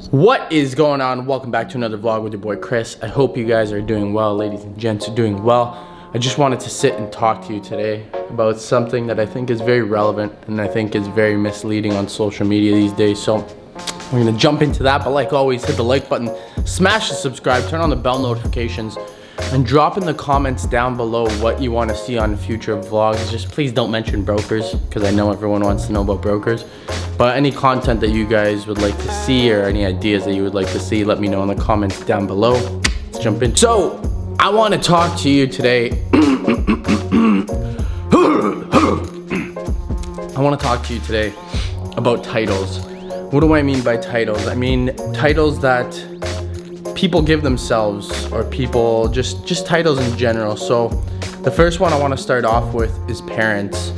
What is going on? Welcome back to another vlog with your boy Chris. I hope you guys are doing well, ladies and gents are doing well. I just wanted to sit and talk to you today about something that I think is very relevant and I think is very misleading on social media these days. So we're gonna jump into that, but like always, hit the like button, smash the subscribe, turn on the bell notifications, and drop in the comments down below what you want to see on future vlogs. Just please don't mention brokers, because I know everyone wants to know about brokers. But any content that you guys would like to see or any ideas that you would like to see, let me know in the comments down below. Let's jump in. So I want to talk to you today. I want to talk to you today about titles. What do I mean by titles? I mean titles that people give themselves, or people just titles in general. So the first one I want to start off with is parents.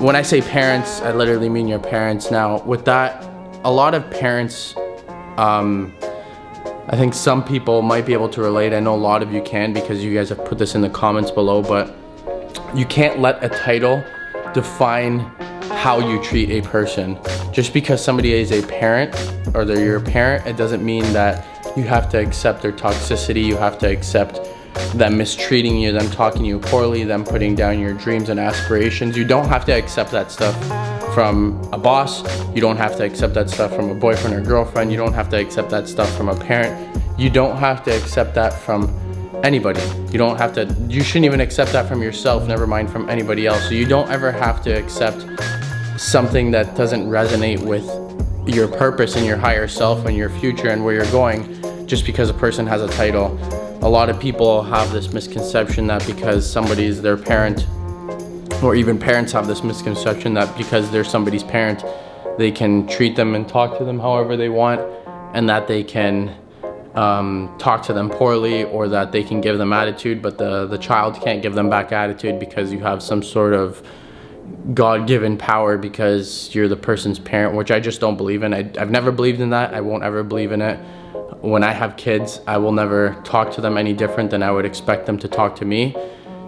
When I say parents, I literally mean your parents. Now with that, a lot of parents, I think some people might be able to relate. I know a lot of you can, because you guys have put this in the comments below, but you can't let a title define how you treat a person. Just because somebody is a parent or they're your parent, it doesn't mean that you have to accept their toxicity, you have to accept them mistreating you, them talking to you poorly, them putting down your dreams and aspirations. You don't have to accept that stuff from a boss. You don't have to accept that stuff from a boyfriend or girlfriend. You don't have to accept that stuff from a parent. You don't have to accept that from anybody. You shouldn't even accept that from yourself, never mind from anybody else. So you don't ever have to accept something that doesn't resonate with your purpose and your higher self and your future and where you're going just because a person has a title. A lot of people have this misconception that because somebody's their parent, or even parents have this misconception that because they're somebody's parent, they can treat them and talk to them however they want, and that they can talk to them poorly, or that they can give them attitude, but the child can't give them back attitude because you have some sort of God-given power because you're the person's parent, which I just don't believe in. I've never believed in that. I won't ever believe in it. When I have kids, I will never talk to them any different than I would expect them to talk to me.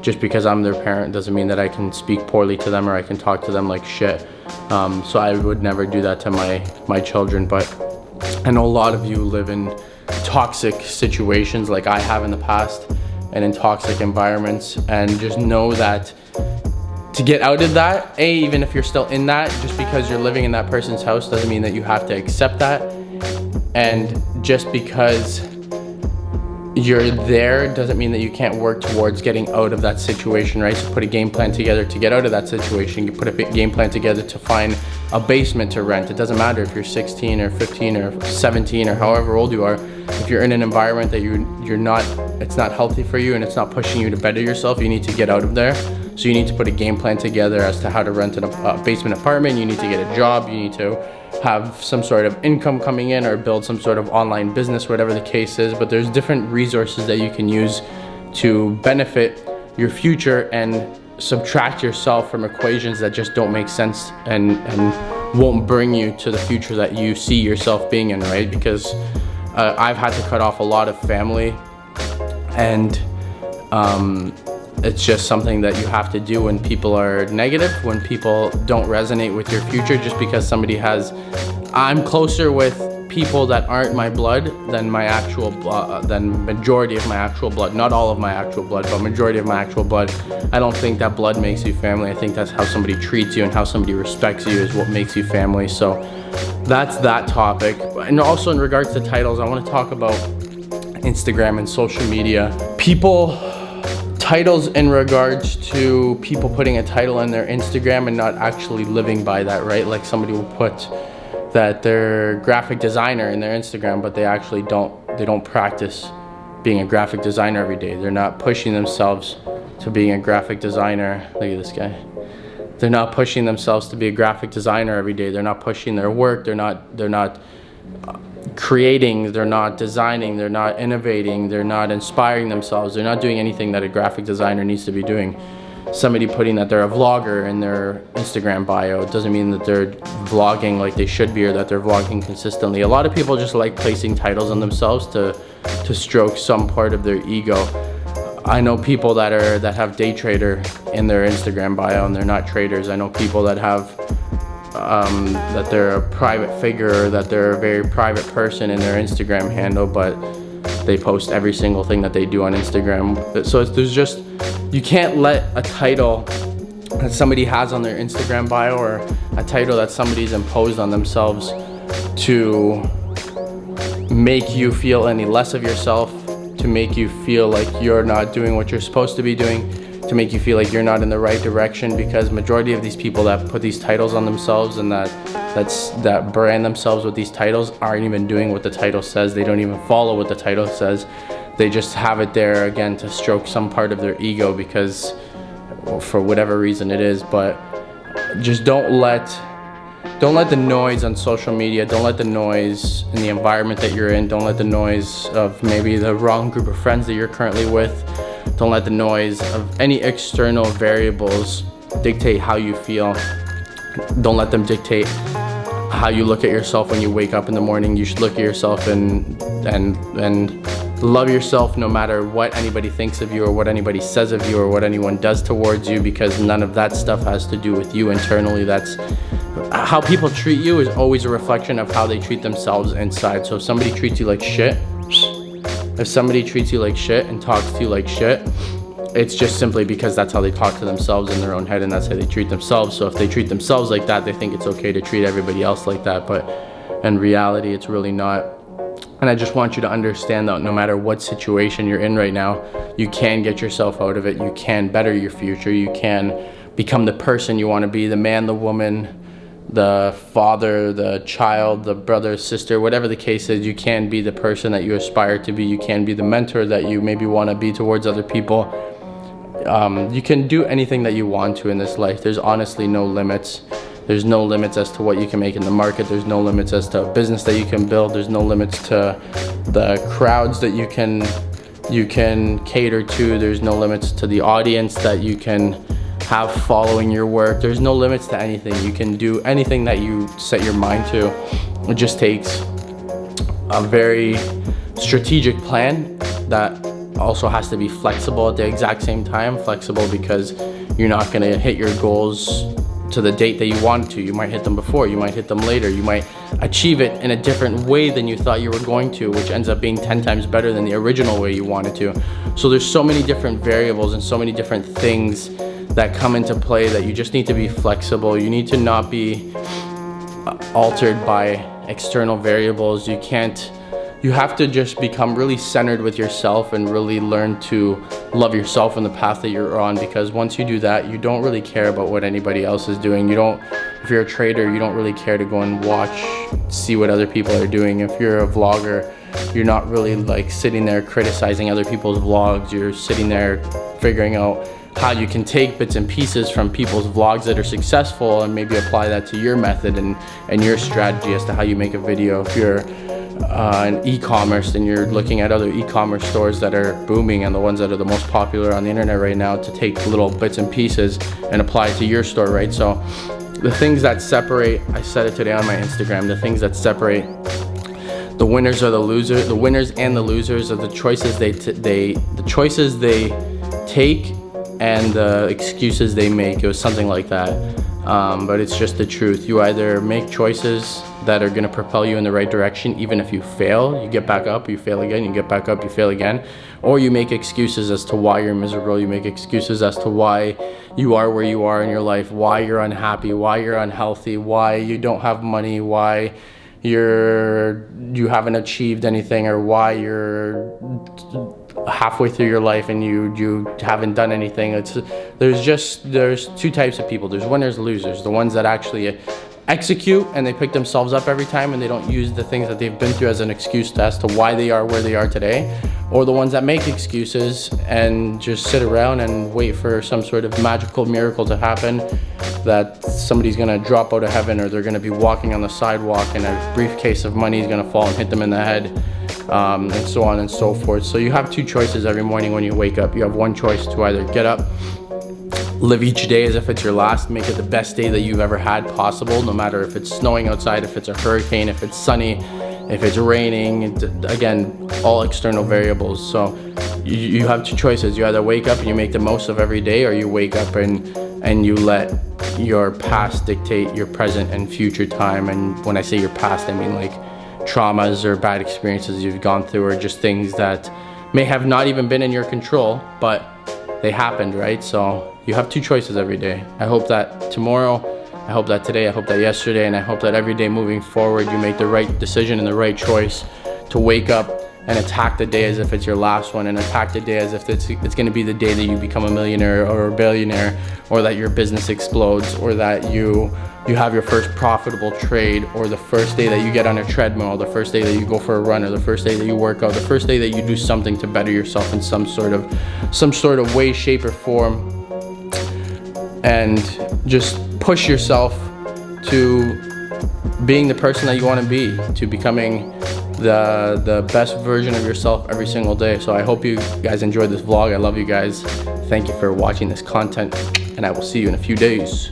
Just because I'm their parent doesn't mean that I can speak poorly to them or I can talk to them like shit. So I would never do that to my children. But I know a lot of you live in toxic situations like I have in the past, and in toxic environments, and just know that to get out of that, even if you're still in that, just because you're living in that person's house doesn't mean that you have to accept that. And just because you're there doesn't mean that you can't work towards getting out of that situation, right? So put a game plan together to get out of that situation. You put a game plan together to find a basement to rent. It doesn't matter if you're 16 or 15 or 17 or however old you are. If you're in an environment that it's not healthy for you and it's not pushing you to better yourself, you need to get out of there. So you need to put a game plan together as to how to rent a basement apartment. You need to get a job. You need to have some sort of income coming in, or build some sort of online business, whatever the case is. But there's different resources that you can use to benefit your future and subtract yourself from equations that just don't make sense and won't bring you to the future that you see yourself being in, right? Because I've had to cut off a lot of family, and it's just something that you have to do when people are negative, when people don't resonate with your future. Just because I'm closer with people that aren't my blood than majority of my actual blood. Not all of my actual blood, but majority of my actual blood. I don't think that blood makes you family. I think that's how somebody treats you and how somebody respects you is what makes you family. So that's that topic. And also in regards to titles, I want to talk about Instagram and social media. Titles in regards to people putting a title in their Instagram and not actually living by that, right? Like somebody will put that they're graphic designer in their Instagram, but they actually don't practice being a graphic designer every day. They're not pushing themselves to being a graphic designer. Look at this guy. They're not pushing themselves to be a graphic designer every day. They're not pushing their work. They're not creating, they're not designing, they're not innovating, they're not inspiring themselves, they're not doing anything that a graphic designer needs to be doing. Somebody putting that they're a vlogger in their Instagram bio doesn't mean that they're vlogging like they should be, or that they're vlogging consistently. A lot of people just like placing titles on themselves to stroke some part of their ego. I know people that have day trader in their Instagram bio and they're not traders. I know people that have that they're a private figure, or that they're a very private person in their Instagram handle, but they post every single thing that they do on Instagram. So there's just, you can't let a title that somebody has on their Instagram bio, or a title that somebody's imposed on themselves, to make you feel any less of yourself, to make you feel like you're not doing what you're supposed to be doing, to make you feel like you're not in the right direction. Because majority of these people that put these titles on themselves and that brand themselves with these titles aren't even doing what the title says. They don't even follow what the title says. They just have it there again to stroke some part of their ego, because for whatever reason it is. But just don't let the noise on social media, don't let the noise in the environment that you're in, don't let the noise of maybe the wrong group of friends that you're currently with, don't let the noise of any external variables dictate how you feel. Don't let them dictate how you look at yourself when you wake up in the morning. You should look at yourself and love yourself, no matter what anybody thinks of you, or what anybody says of you, or what anyone does towards you, because none of that stuff has to do with you internally. That's how people treat you, is always a reflection of how they treat themselves inside. So if somebody treats you like shit, and talks to you like shit, it's just simply because that's how they talk to themselves in their own head, and that's how they treat themselves. So if they treat themselves like that, they think it's okay to treat everybody else like that, but in reality it's really not. And I just want you to understand that no matter what situation you're in right now, you can get yourself out of it. You can better your future. You can become the person you want to be, the man, the woman, the father, the child, the brother, sister, whatever the case is. You can be the person that you aspire to be. You can be the mentor that you maybe want to be towards other people. You can do anything that you want to in this life. There's honestly no limits. There's no limits as to what you can make in the market. There's no limits as to a business that you can build. There's no limits to the crowds that you can cater to. There's no limits to the audience that you can have following your work. There's no limits to anything. You can do anything that you set your mind to. It just takes a very strategic plan that also has to be flexible at the exact same time. Flexible because you're not going to hit your goals to the date that you want to. You might hit them before, you might hit them later, you might achieve it in a different way than you thought you were going to, which ends up being 10 times better than the original way you wanted to. So there's so many different variables and so many different things that come into play that you just need to be flexible. You need to not be altered by external variables. You have to just become really centered with yourself and really learn to love yourself in the path that you're on, because once you do that, you don't really care about what anybody else is doing. If you're a trader, you don't really care to go and see what other people are doing. If you're a vlogger, you're not really like sitting there criticizing other people's vlogs. You're sitting there figuring out how you can take bits and pieces from people's vlogs that are successful and maybe apply that to your method and your strategy as to how you make a video. If you're in e-commerce, then you're looking at other e-commerce stores that are booming and the ones that are the most popular on the internet right now to take little bits and pieces and apply it to your store, right? So the things that separate, I said it today on my Instagram, the things that separate the winners or the losers, the winners and the losers, are the choices they take and the excuses they make. It was something like that, but it's just the truth. You either make choices that are going to propel you in the right direction. Even if you fail, you get back up, you fail again, you get back up, you fail again, or you make excuses as to why you're miserable. You make excuses as to why you are where you are in your life, why you're unhappy, why you're unhealthy, why you don't have money, why you haven't achieved anything, or why you're halfway through your life and you haven't done anything. There's two types of people. There's winners, losers. The ones that actually execute and they pick themselves up every time and they don't use the things that they've been through as an excuse as to why they are where they are today, or the ones that make excuses and just sit around and wait for some sort of magical miracle to happen, that somebody's gonna drop out of heaven, or they're gonna be walking on the sidewalk and a briefcase of money is gonna fall and hit them in the head, and so on and so forth. So you have two choices every morning when you wake up. You have one choice to either get up, live each day as if it's your last, make it the best day that you've ever had possible, no matter if it's snowing outside, if it's a hurricane, if it's sunny, if it's raining. Again, all external variables. So you have two choices. You either wake up and you make the most of every day, or you wake up and you let your past dictate your present and future time. And when I say your past, I mean like traumas or bad experiences you've gone through, or just things that may have not even been in your control, but they happened, right? So you have two choices every day. I hope that tomorrow, I hope that today, I hope that yesterday, and I hope that every day moving forward you make the right decision and the right choice to wake up and attack the day as if it's your last one, and attack the day as if it's going to be the day that you become a millionaire or a billionaire, or that your business explodes, or that you have your first profitable trade, or the first day that you get on a treadmill, the first day that you go for a run, or the first day that you work out, the first day that you do something to better yourself in some sort of way, shape, or form, and just push yourself to being the person that you want to be, to becoming the best version of yourself every single day. So I hope you guys enjoyed this vlog. I love you guys. Thank you for watching this content, and I will see you in a few days.